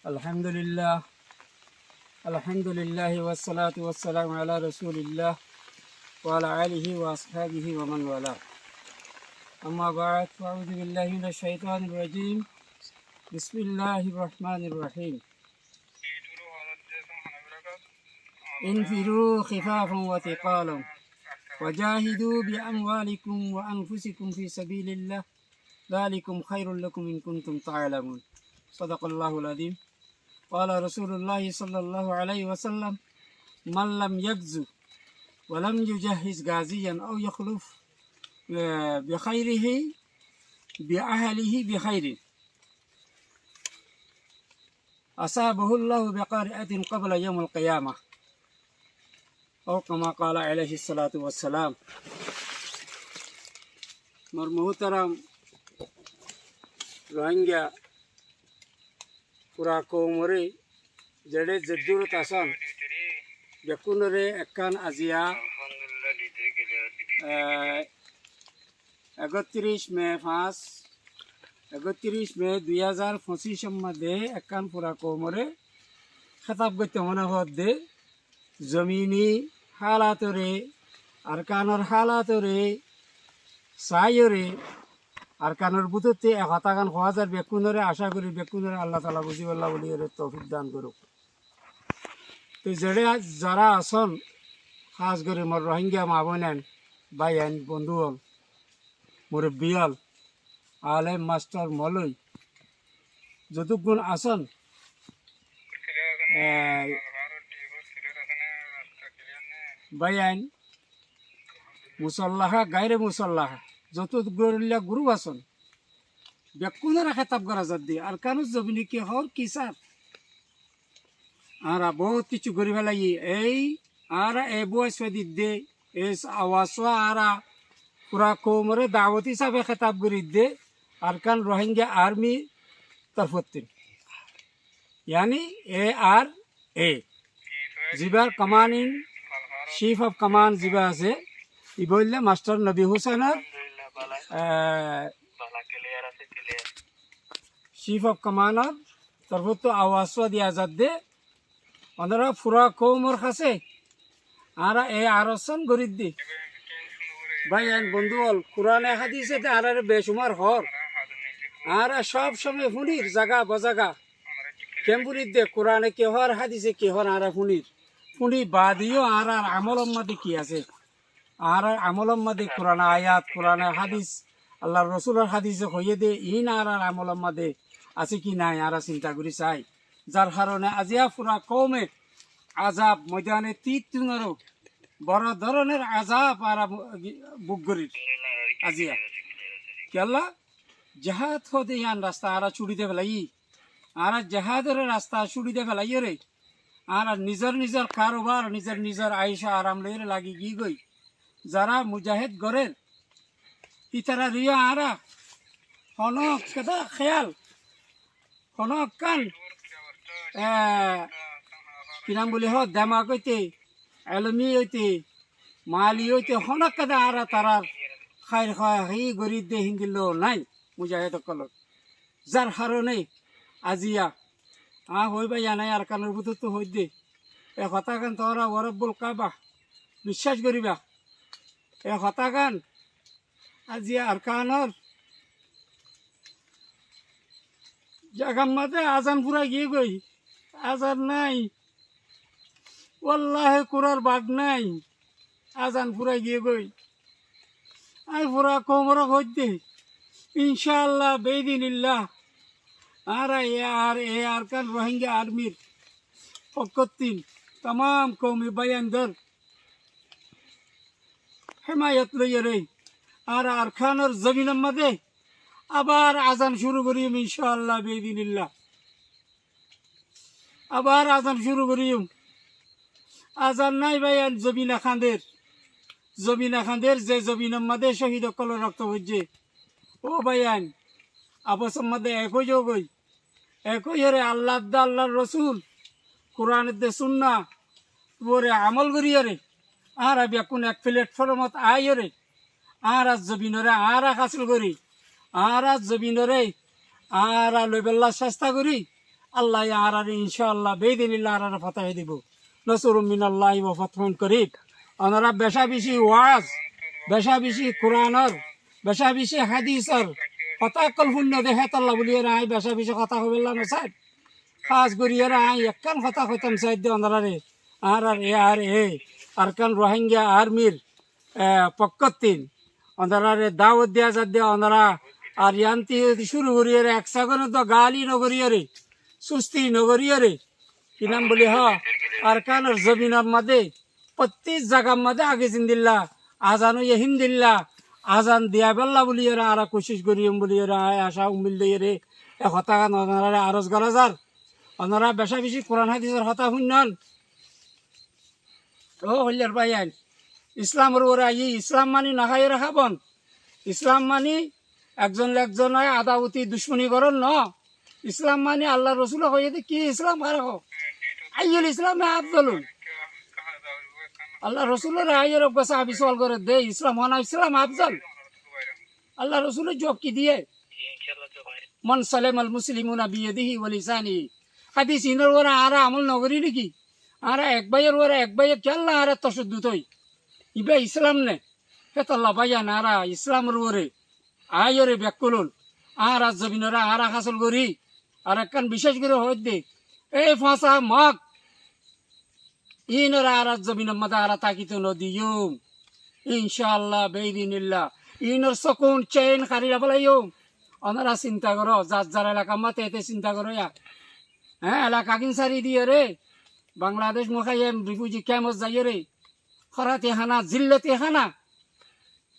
আলহামদুলিল্লাহ ওয়াসসালাতু ওয়াসসালামু আলা রাসূলিল্লাহ ওয়া আলা আলিহি ওয়া আসহাবিহি ওয়া মান ওয়ালা। আম্মা বা'দ, ফাআউযু বিল্লাহি মিনাশ শাইতানির রাজীম। বিসমিল্লাহির রহমানির রহিম। ইনফিরু খিফাফান ওয়া থিকালান ওয়াজাহিদু বিআমওয়ালিকুম ওয়া আনফুসিকুম ফি সাবিলিল্লাহ যালিকুম খায়রুল লাকুম ইন কুনতুম তা'লামুন। সাদাকাল্লাহুল আযীম। قال رسول الله صلى الله عليه وسلم من لم يغزو ولم يجهز غازيا أو يخلف بخيره بأهله بخير أصابه الله بقارئة قبل يوم القيامة أو كما قال عليه الصلاة والسلام. مرموترم روهنگا পুরা কৌমরে যেড়ে জেদুরত আসান বেকুনরে একান আজিয়া 31 মে 2025 মধ্যে একান পুরা কৌমরে খেতাব করতে মনে হদ্দে জমিনি হালাতরে আরকানোর হালাতরে সাইরে আরকানোর বুততে এক হতাগান হওয়াজার বেকুনরে আশা করি বেকুনরে আল্লাহ তালা বুঝিবাল্লাহ বলি তৌফিক দান করুক। তো যেড়ে যারা আসন খাস করে মোর রোহিঙ্গা মা বোনেন ভাই আইন বন্ধু হল মুরব্বিয়াল আলেম মাস্টার মলই যতগুণ আসন ভাই আইন মুসল্লাহা গাইরে মুসল্লাহা যত গুরু আসন বেকুনের খেতাব করা যাত দিয়ে আর কারণ জমিনি কি হর কি সার আর বহুত কিছু করি ফেলাই এই আর এ বয়স দে এই আওয়াজ আর পুরা কৌমরে দাওয়াত হিসাবে খেতাব করি দে আর কান রোহিঙ্গা আর্মি তরফতিন यानी ARA জিবার কমান্ডিং চিফ অফ কমান্ড জিবা আছে ই বললে মাস্টার নবী হুসেনের চিফ অফ কমান্ডার তরফত আওয়াজ দিয়া যাত দে ওনারা পুরা কৌমর কাছে আর এ আরসন গরিব দি ভাই বন্ধু হল কোরআনে হাদিসে আর বেসুমার হর আর সব সময় ফুনির জাগা বজাগা কেমপুরির দে কোরআনে কে হর হাদিসে কে হর আর ফুনি বাদিও আর আমলম মাদি কি আছে আর আমলম মাদি কোরআন আয়াত কোরআনে হাদিস আল্লাহ রসুলের হাদিসে হইয়ে দে ইন আর আমলম মাদে আছে কি নাই আর চিন্তা করি চাই যার কারণে আজিয়া পুরা কৌমে আজাব ময়দানে তিনরও বড় ধরনের আজাব আর বুকগরির আজিয়া কেলা জাহাদ হতে ইয়ান রাস্তা আর চুড়িতে ফেলাই আর জাহাদের রাস্তা চুড়িতে ফেলাই রে আর নিজের কারোবার নিজের আয়সা আরাম লইরে লাগি গি গই যারা মুজাহিদ গরের ইতারা রিয়া আরা হনক কেদা খেয়াল হনক কান কিনাম বলি হ দামা কইতে এলমি হইতে মালি হইতে হনক কেদা আরা তারার খাইর খায় হি গরিব দে হিন্দিল নাই মুজাহিদ কলত যার কারণে আজিয়া হইবা নাই আর কানের বুধ তো হই দে এ কথা গান তোরা ওরব্বুল কাবা বিশ্বাস করিবা এ কথা গান আজিয়া আর কানর জাগাম মাঝে আজান পুরা গিয়ে গই আজান নাই ওয়াল্লাহে কুরার বাগ নাই আজান পুরা গিয়ে গই আই পুরা কোমর হইতে ইনশাআল্লাহ বেদিনিল্লাহ আর আর কান রোহিঙ্গা আর্মির পক্ষতিন তাম কৌমি বায়ানদের হেমায়ত লইয়ে রে আর খানোর জমিনের মধ্যে আবার আজান শুরু করিম ইনশাআল্লাহ বেদিনিল্লাহ আবার আজান শুরু করিম আজান নাই ভাইয়ান জমিনা খান্দের যে জমিনের মধ্যে শহীদ কল রক্ত হচ্ছে ও ভাইয়ান আপসের মধ্যে একই যোগই একই হরে আল্লাহর রসুল কোরআনের দে সুন্না ওরে আমল করিয়ে রে আর বেকুন এক প্ল্যাটফর্মত আই রে আর জমিনরে আর হাসিল করি আর জমিনরে আর লইবেল্লা চেষ্টা করি আল্লাহ আর ইনশাআল্লাহ বেদিনিল্লাহ আর ফাতাহ দিব নসরুম মিনাল্লাহি ওয়া ফাতহুন করিব। ওনারা বেশা বেশি ওয়াজ, বেশা বেশি কোরআনের, বেশা বেশি হাদিসের কথা কল শূন্য দেখে তাল্লা বলিয়ে আই বেশা বেশি কথা হইল না সাহেব খাস করিয়ে আই একখান কথা কইতাম সাহেব দিয়ে ওনারে আর আর কান রোহিঙ্গা আর্মির পক্ষতিন ওনারে দাওয়াত দেওয়া যাত দিয়ে ওনারা আর ইয়ান্তি শুরু করিয়ে রে একসাগর তো গালি নগরিয়ে রে সুস্থি নগরিয়ে রে কি নাম বলি আর কানের জমিনের মধ্যে প্রত্যেক জায়গার মধ্যে আগে জিন্দিল্লা আজানো হিন্দিল্লা আজান দিয়া বেল্লা বলিয়ে রে আর কোশিশ করিম বলিয়ে রে আশা উমিল দিয়ে রে হতা ওনারা আরজ করা যার ওনারা বেশা বেশি কোরআন হাদিসের হতা শুনন ও হইলার ভাইয়ান ইসলামের ওরা ইসলাম মানি না খাই রাখাবন ইসলাম মানি একজন আদাবতী দুশ্মনী করেন ন ইসলাম মানি আল্লাহ রসুল হয়ে কি ইসলাম খারাপ আইল ইসলাম আফজলুন আল্লাহ রসুলের আইয়ের অভ্যাস আবিসল করে দে ইসলাম হনা ইসলাম আফজল আল্লাহ রসুলের জব কি দিয়ে মন সালেম আল মুসলিমুনা বিয়াদিহি ওয়া লিসানিহি হাদিস ইনর ওরা আরা আমল নগরী নাকি আরা এক ভাইয়ের খেলনা আরা তসদ্দুত হই ইবা ইসলাম নে হেতাল্লা ভাইয়া নারা ইসলামের ওরে আয়রে ব্যাকুলুন আর জমিনরা আর হাসল করি আর একখান বিশেষ করে হয়ে দে এই ফাঁসা মগ ইনরা আর জমিনের মধ্যে আর তাকিত নদীয়ুম ইনশাআল্লাহ বেইদিনিল্লাহ ইনর সকুন চেন খারিয়া বলাইও ওনারা চিন্তা করো যার এলাকা মাতে এতে চিন্তা করো হ্যাঁ এলাকা কিন সারি দিয়ে রে বাংলাদেশ মুখাইম রিফিউজি ক্যাম্পস যাইয়ে রে খরাতে হানা জিল্লতে হানা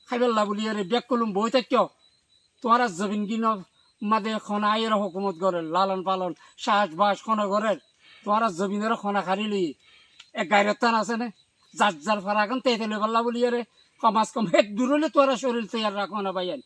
খাইবেল্লা বলিয়ে রে ব্যাক করলুম বই থাক তোমার জমিন কিন মাদে খনা আয়ের হুকুমত করে লালন পালন শ্বাস বাস খনা করে তোমার জমিনের খনা খারিলি এক গাইরের টান আছে না যার ফারাগান তেলে পাল্লা বলিয়ে রে কমাস কম এক দূরলে তোরা শরীর তৈয়ার রাখো না ভাইয়ান